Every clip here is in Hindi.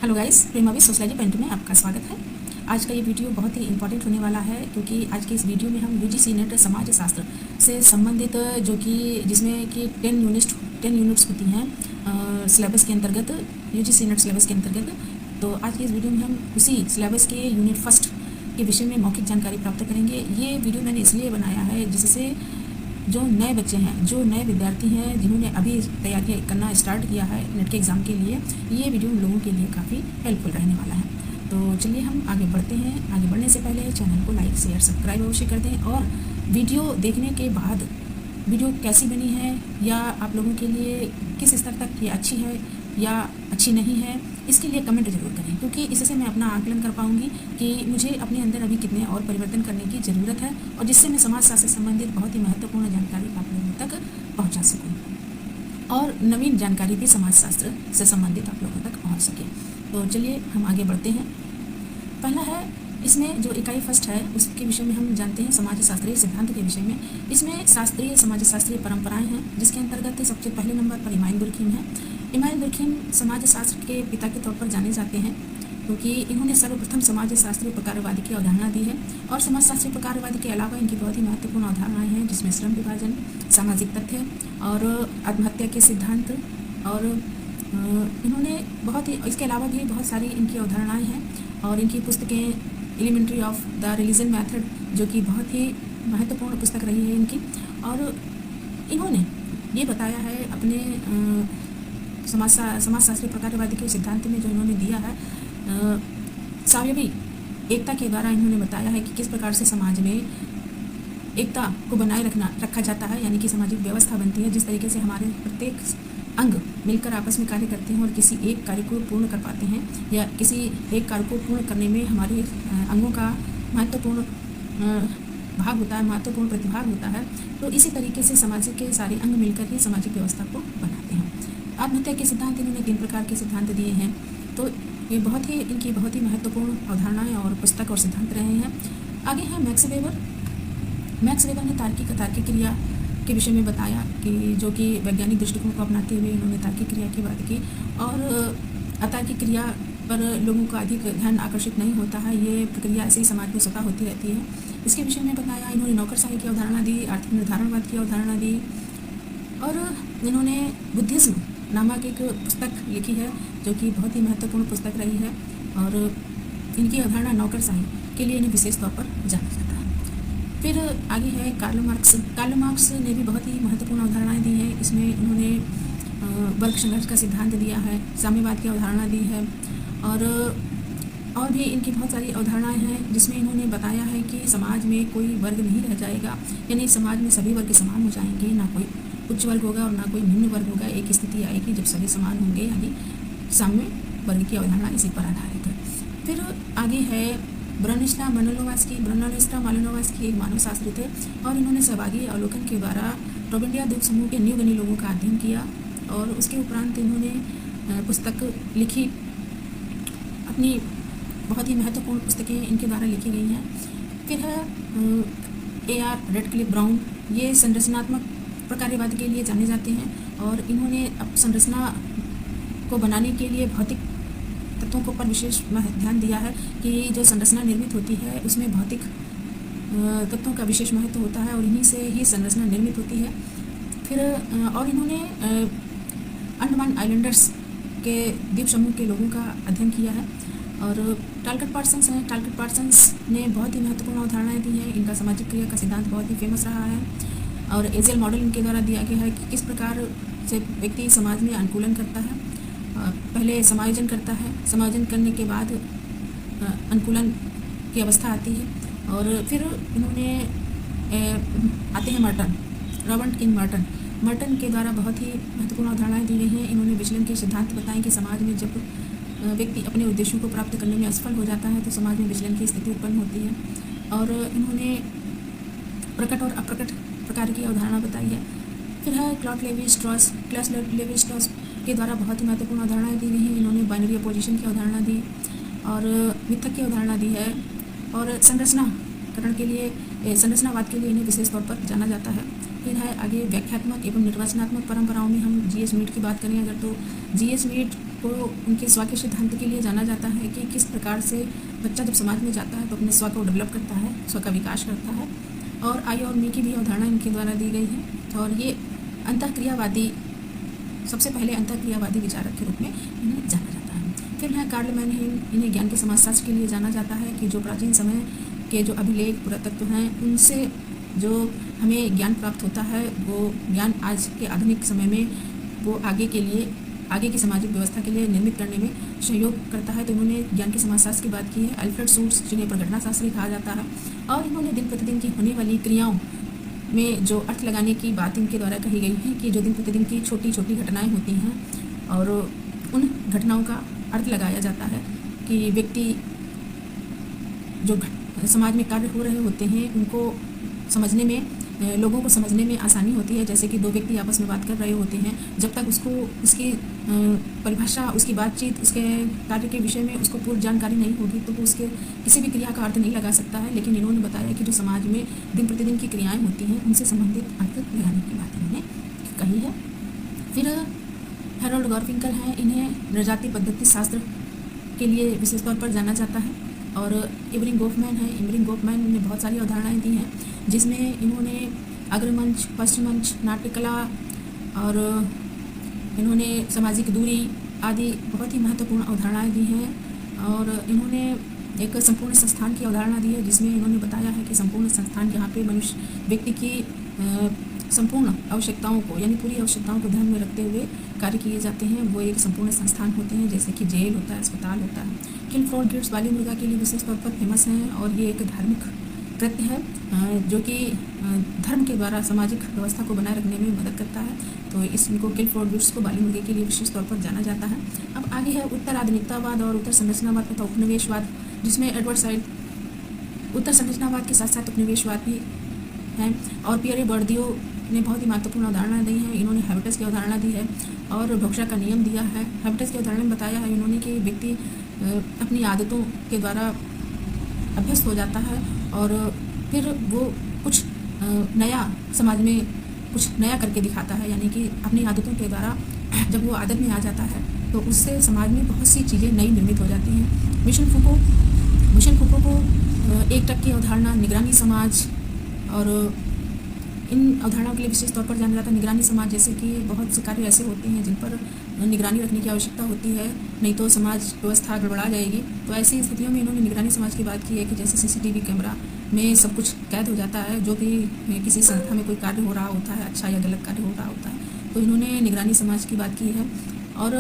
हेलो गाइस, प्रेमावी सोशलॉजी पॉइंट में आपका स्वागत है। आज का ये वीडियो बहुत ही इंपॉर्टेंट होने वाला है क्योंकि आज के इस वीडियो में हम यूजीसी नेट समाज शास्त्र से संबंधित जो कि जिसमें कि 10 यूनिट्स होती हैं सिलेबस के अंतर्गत, यूजीसी नेट सिलेबस के अंतर्गत। तो आज के इस वीडियो में हम उसी सिलेबस के यूनिट फर्स्ट के विषय में मौखिक जानकारी प्राप्त करेंगे। ये वीडियो मैंने इसलिए बनाया है जिससे जो नए बच्चे हैं, जो नए विद्यार्थी हैं, जिन्होंने अभी तैयारी करना स्टार्ट किया है नेट के एग्ज़ाम के लिए, ये वीडियो उन लोगों के लिए काफ़ी हेल्पफुल रहने वाला है। तो चलिए हम आगे बढ़ते हैं। आगे बढ़ने से पहले चैनल को लाइक शेयर सब्सक्राइब अवश्य कर दें और वीडियो देखने के बाद वीडियो कैसी बनी है या आप लोगों के लिए किस स्तर तक ये अच्छी है या अच्छी नहीं है, इसके लिए कमेंट जरूर करें, क्योंकि इससे मैं अपना आकलन कर पाऊंगी कि मुझे अपने अंदर अभी कितने और परिवर्तन करने की ज़रूरत है और जिससे मैं समाजशास्त्र से संबंधित बहुत ही महत्वपूर्ण जानकारी आप लोगों तक पहुंचा सकूं और नवीन जानकारी भी समाजशास्त्र से संबंधित आप लोगों तक पहुंच सके। तो चलिए हम आगे बढ़ते हैं। पहला है, इसमें जो इकाई फर्स्ट है उसके विषय में हम जानते हैं समाज शास्त्रीय सिद्धांत के विषय में। इसमें शास्त्रीय समाज शास्त्रीय परंपराएं हैं, जिसके अंतर्गत सबसे पहले नंबर पर इमाम दुर्खीम है। इमाम दुर्खीम समाज शास्त्र के पिता के तौर पर जाने जाते हैं क्योंकि इन्होंने सर्वप्रथम समाज शास्त्रीय प्रकारवाद की अवधारणा दी है और समाज शास्त्रीय प्रकारवाद के अलावा इनकी बहुत ही महत्वपूर्ण अवधारणाएं हैं, जिसमें श्रम विभाजन, सामाजिक तथ्य और आत्महत्या के सिद्धांत। और इन्होंने बहुत ही, इसके अलावा भी बहुत सारी इनकी अवधारणाएं हैं और इनकी पुस्तकें elementary of the religion method, जो कि बहुत ही महत्वपूर्ण पुस्तक रही है इनकी। और इन्होंने ये बताया है अपने समाजशास्त्री प्रकारवाद के सिद्धांत में जो इन्होंने दिया है, सावयवी एकता के द्वारा इन्होंने बताया है कि किस प्रकार से समाज में एकता को बनाए रखा जाता है, यानी कि सामाजिक व्यवस्था बनती है, जिस तरीके से हमारे प्रत्येक अंग मिलकर आपस में कार्य करते हैं और किसी एक कार्य को पूर्ण कर पाते हैं या किसी एक कार्य को पूर्ण करने में हमारे अंगों का महत्वपूर्ण भाग होता है, महत्वपूर्ण प्रतिभाग होता है। तो इसी तरीके से समाज के सारे अंग मिलकर ही सामाजिक व्यवस्था को बनाते हैं। आत्महत्या के सिद्धांत इन्होंने 3 प्रकार के सिद्धांत दिए हैं। तो ये इनकी बहुत ही महत्वपूर्ण अवधारणाएं और पुस्तक और सिद्धांत रहे हैं। आगे है मैक्स वेबर। मैक्स वेबर ने तार्किक क्रिया के विषय में बताया कि जो कि वैज्ञानिक दृष्टिकोण को अपनाते हुए इन्होंने तार्किक क्रिया की बात की और अतार्किक क्रिया पर लोगों का अधिक ध्यान आकर्षित नहीं होता है। ये प्रक्रिया ऐसे ही समाज में स्वतः होती रहती है। इसके विषय में बताया। इन्होंने नौकरशाही की अवधारणा दी, आर्थिक निर्धारणवाद की अवधारणा दी और इन्होंने बुद्धिज्म नामक एक पुस्तक लिखी है, जो कि बहुत ही महत्वपूर्ण पुस्तक रही है और इनकी अवधारणा नौकरशाही के लिए इन्हें विशेष तौर पर जाना जाता है। फिर आगे है कार्ल मार्क्स। कार्ल मार्क्स ने भी बहुत ही महत्वपूर्ण अवधारणाएं दी हैं। इसमें इन्होंने वर्ग संघर्ष का सिद्धांत दिया है, साम्यवाद की अवधारणा दी है और भी इनकी बहुत सारी अवधारणाएं हैं, जिसमें इन्होंने बताया है कि समाज में कोई वर्ग नहीं रह जाएगा, यानी समाज में सभी वर्ग समान हो जाएंगे, ना कोई उच्च वर्ग होगा और ना कोई निम्न वर्ग होगा। एक स्थिति आएगी जब सभी समान होंगे, यानी साम्य वर्ग की अवधारणा इसी पर आधारित है। फिर आगे है ब्रोनिस्ला मालिनोवस्की, एक मानव शास्त्री थे और इन्होंने सहभागी अवलोकन के द्वारा रोबेंडिया द्वीप समूह के न्यूगनी लोगों का अध्ययन किया और उसके उपरांत इन्होंने पुस्तक लिखी। अपनी बहुत ही महत्वपूर्ण पुस्तकें इनके द्वारा लिखी गई हैं। फिर है A.R. Radcliffe Brown. ये संरचनात्मक प्रकारवाद के लिए जाने जाते हैं और इन्होंने अब संरचना को बनाने के लिए भौतिक तत्वों के ऊपर विशेष ध्यान दिया है कि जो संरचना निर्मित होती है उसमें भौतिक तत्वों का विशेष महत्व होता है और इन्हीं से ही संरचना निर्मित होती है। फिर और इन्होंने अंडमान आइलैंडर्स के द्वीप समूह के लोगों का अध्ययन किया है। और टालकट पार्सन्स हैं। टालकट पार्सन्स ने बहुत ही महत्वपूर्ण अवधारणाएं दी हैं। इनका सामाजिक क्रिया का सिद्धांत बहुत ही फेमस रहा है और एजेल मॉडल इनके द्वारा दिया गया है कि किस प्रकार से व्यक्ति समाज में अनुकूलन करता है। पहले समायोजन करता है, समायोजन करने के बाद अनुकूलन की अवस्था आती है। और फिर इन्होंने आते हैं रॉबर्ट किंग मर्टन के द्वारा बहुत ही महत्वपूर्ण अवधारणाएं दी गई हैं। इन्होंने विचलन के सिद्धांत बताएं कि समाज में जब व्यक्ति अपने उद्देश्यों को प्राप्त करने में असफल हो जाता है तो समाज में विचलन की स्थिति उत्पन्न होती है। और इन्होंने प्रकट और अप्रकट प्रकार की अवधारणा बताई है। फिर है क्लॉड लेवी स्ट्रॉस के द्वारा बहुत ही महत्वपूर्ण अवधारणाएं दी गई हैं। इन्होंने बाइनरी अपोजिशन की अवधारणा दी और मिथक की अवधारणा दी है और संरचनावाद के लिए इन्हें विशेष तौर पर जाना जाता है। फिर है आगे व्याख्यात्मक एवं निर्वचनात्मक परंपराओं में हम जीएस मीट की बात करें अगर, तो जीएस मीट को उनके स्व के सिद्धांत के लिए जाना जाता है कि किस प्रकार से बच्चा जब समाज में जाता है तो अपने स्व को डेवलप करता है, स्व का विकास करता है। और आई और मी की भी अवधारणा इनके द्वारा दी गई है और ये अंतःक्रियावादी, सबसे पहले अंतःक्रियावादी विचारक के रूप में इन्हें जाना जाता है। फिर है कार्ल मैनहीम, इन्हें ज्ञान के समाजशास्त्र के लिए जाना जाता है कि जो प्राचीन समय के जो अभिलेख पुरातत्व हैं उनसे जो हमें ज्ञान प्राप्त होता है वो ज्ञान आज के आधुनिक समय में वो आगे के लिए, आगे की सामाजिक व्यवस्था के लिए निर्मित करने में सहयोग करता है। तो उन्होंने ज्ञान के समाजशास्त्र की बात की है। अल्फ्रेड शूट्स, जिन्हें प्रघटना शास्त्री कहा जाता है, और इन्होंने दिन प्रतिदिन की होने वाली क्रियाओं में जो अर्थ लगाने की बात इनके द्वारा कही गई है कि जो दिन प्रतिदिन की छोटी छोटी घटनाएं होती हैं और उन घटनाओं का अर्थ लगाया जाता है कि व्यक्ति जो समाज में कार्य हो रहे होते हैं उनको समझने में, लोगों को समझने में आसानी होती है। जैसे कि दो व्यक्ति आपस में बात कर रहे होते हैं, जब तक उसको उसकी परिभाषा, उसकी बातचीत, उसके कार्य के विषय में उसको पूर्व जानकारी नहीं होगी तो वो उसके किसी भी क्रिया का अर्थ नहीं लगा सकता है। लेकिन इन्होंने बताया कि जो समाज में दिन प्रतिदिन की क्रियाएं होती हैं उनसे संबंधित अर्थ लगाने की बात इन्होंने कही है। फिर हैरोल्ड गारफिंकल हैं, इन्हें नृजाति पद्धति शास्त्र के लिए विशेष तौर पर जाना जाता है। और इमरिंग गोफमैन है, इमरिंग गोफमैन ने बहुत सारी अवधारणाएँ दी हैं जिसमें इन्होंने अग्रमंच, पश्चिमंच, नाट्यकला और इन्होंने सामाजिक दूरी आदि बहुत ही महत्वपूर्ण अवधारणाएं दी हैं। और इन्होंने एक संपूर्ण संस्थान की अवधारणा दी है जिसमें इन्होंने बताया है कि संपूर्ण संस्थान जहाँ पे मनुष्य व्यक्ति की संपूर्ण आवश्यकताओं को, यानी पूरी आवश्यकताओं को ध्यान में रखते हुए कार्य किए जाते हैं, वो एक संपूर्ण संस्थान होते हैं। जैसे कि जेल होता है, अस्पताल होता है। किलफोर्ड गिट्स बाली मुर्गा के लिए विशेष तौर पर फेमस हैं और ये एक धार्मिक कृत्य है जो कि धर्म के द्वारा सामाजिक व्यवस्था को बनाए रखने में मदद करता है। तो इनको किलफोर्ड गिट्स को बाली मुर्गे के लिए विशेष तौर पर जाना जाता है। अब आगे है उत्तर आधुनिकतावाद और उत्तर संरचनावाद तथा उपनिवेशवाद, जिसमें एडवर्ड साइड उत्तर संरचनावाद के साथ साथ उपनिवेशवाद भी हैं। और पियरे बर्दियो ने बहुत ही महत्वपूर्ण अवधारणा दी है। इन्होंने हैबिटस की अवधारणा दी है और भोक्शा का नियम दिया है। हैबिटस की अवधारणा में बताया है इन्होंने कि व्यक्ति अपनी आदतों के द्वारा अभ्यस्त हो जाता है और फिर वो कुछ नया समाज में कुछ नया करके दिखाता है, यानी कि अपनी आदतों के द्वारा जब वो आदत में आ जाता है तो उससे समाज में बहुत सी चीज़ें नई निर्मित हो जाती हैं। मिशन फूको को एक टक की अवधारणा, निगरानी समाज और इन अवधारणाओं के लिए विशेष तौर पर जाना जाता है। निगरानी समाज, जैसे कि बहुत से कार्य ऐसे होते हैं जिन पर निगरानी रखने की आवश्यकता होती है, नहीं तो समाज व्यवस्था गड़बड़ा जाएगी। तो ऐसी स्थितियों में इन्होंने निगरानी समाज की बात की है कि जैसे सीसीटीवी कैमरा में सब कुछ कैद हो जाता है, जो भी किसी संस्था में कोई कार्य हो रहा होता है, अच्छा या गलत कार्य हो रहा होता है, तो इन्होंने निगरानी समाज की बात की है। और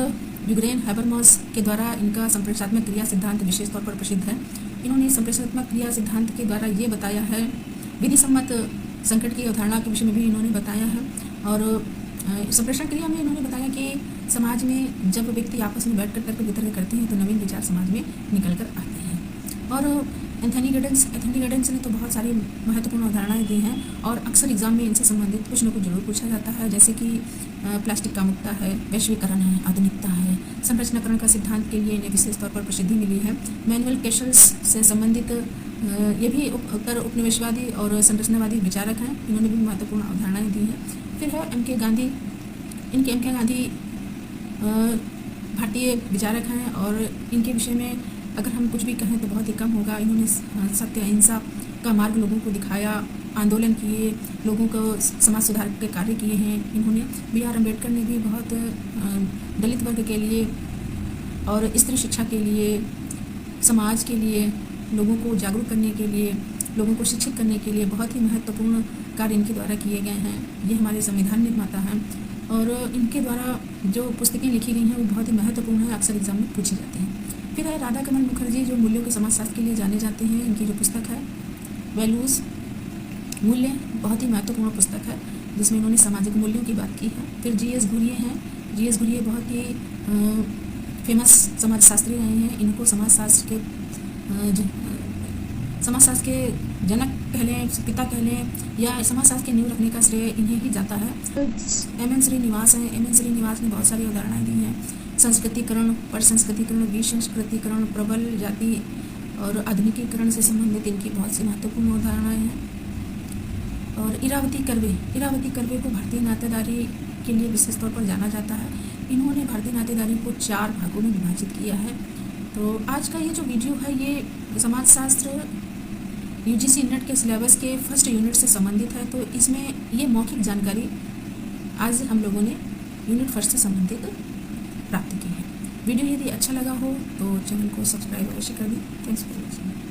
यूग्रेन हैबरमॉस के द्वारा इनका संप्रेषणात्मक क्रिया सिद्धांत विशेष तौर पर प्रसिद्ध है। इन्होंने संप्रेषणात्मक क्रिया सिद्धांत के द्वारा ये बताया है, विधि सम्मत संकट की अवधारणा के विषय में भी इन्होंने बताया है। और संप्रेषण क्रिया में इन्होंने बताया कि समाज में जब व्यक्ति आपस में बैठ कर तर्क वितर्क करते हैं तो नवीन विचार समाज में निकल कर आते हैं। और एंथनी गैडेंस ने तो बहुत सारी महत्वपूर्ण अवधारणाएं दी हैं और अक्सर एग्जाम में इनसे संबंधित कुछ न कुछ जरूर पूछा जाता है, जैसे कि प्लास्टिक का मुक्ता है, वैश्वीकरण है, आधुनिकता है। संरचनाकरण का सिद्धांत के लिए इन्हें विशेष तौर पर प्रसिद्धि मिली है। मैनुअल कैशल्स से संबंधित ये भी उत्तर उपनिवेशवादी और संरचनावादी विचारक हैं, इन्होंने भी महत्वपूर्ण अवधारणाएं दी हैं। फिर है एम.के. गांधी, इनके एम.के. गांधी भारतीय विचारक हैं और इनके विषय में अगर हम कुछ भी कहें तो बहुत ही कम होगा। इन्होंने सत्य अहिंसा का मार्ग लोगों को दिखाया, आंदोलन किए, लोगों को समाज सुधार के कार्य किए हैं। इन्होंने B.R. अम्बेडकर ने भी बहुत दलित वर्ग के लिए और स्त्री शिक्षा के लिए, समाज के लिए, लोगों को जागरूक करने के लिए, लोगों को शिक्षित करने के लिए बहुत ही महत्वपूर्ण कार्य इनके द्वारा किए गए हैं। ये हमारे संविधान निर्माता हैं और इनके द्वारा जो पुस्तकें लिखी गई हैं वो बहुत ही महत्वपूर्ण है, अक्सर एग्जाम में पूछी जाती हैं। फिर है राधा कमल मुखर्जी, जो मूल्यों के समाजशास्त्र के लिए जाने जाते हैं। इनकी जो पुस्तक है वैल्यूज़, मूल्य, बहुत ही महत्वपूर्ण पुस्तक है जिसमें इन्होंने सामाजिक मूल्यों की बात की है। फिर G.S. घुरिये हैं, G.S. घुरिये बहुत ही फेमस समाजशास्त्री रहे हैं। इनको समाजशास्त्र के जनक कह लें, पिता कह लें, या समाजशास्त्र की नींव रखने का श्रेय इन्हें ही जाता है। M.N. श्रीनिवास हैं, M.N. श्रीनिवास ने बहुत सारी अवधारणाएं दी हैं। संस्कृतिकरण, परसंस्कृतिकरण, विसंस्कृतिकरण, प्रबल जाति और आधुनिकीकरण से संबंधित इनकी बहुत सी महत्वपूर्ण अवधारणाएं हैं। और इरावती कर्वे को भारतीय नातेदारी के लिए विशेष तौर पर जाना जाता है। इन्होंने भारतीय नातेदारी को 4 भागों में विभाजित किया है। तो आज का ये जो वीडियो है ये समाजशास्त्र यूजीसी नेट के सिलेबस के फर्स्ट यूनिट से संबंधित है। तो इसमें ये मौखिक जानकारी आज हम लोगों ने यूनिट फर्स्ट से संबंधित प्राप्त की है। वीडियो यदि अच्छा लगा हो तो चैनल को सब्सक्राइब अवश्य कर दें। Thanks for watching.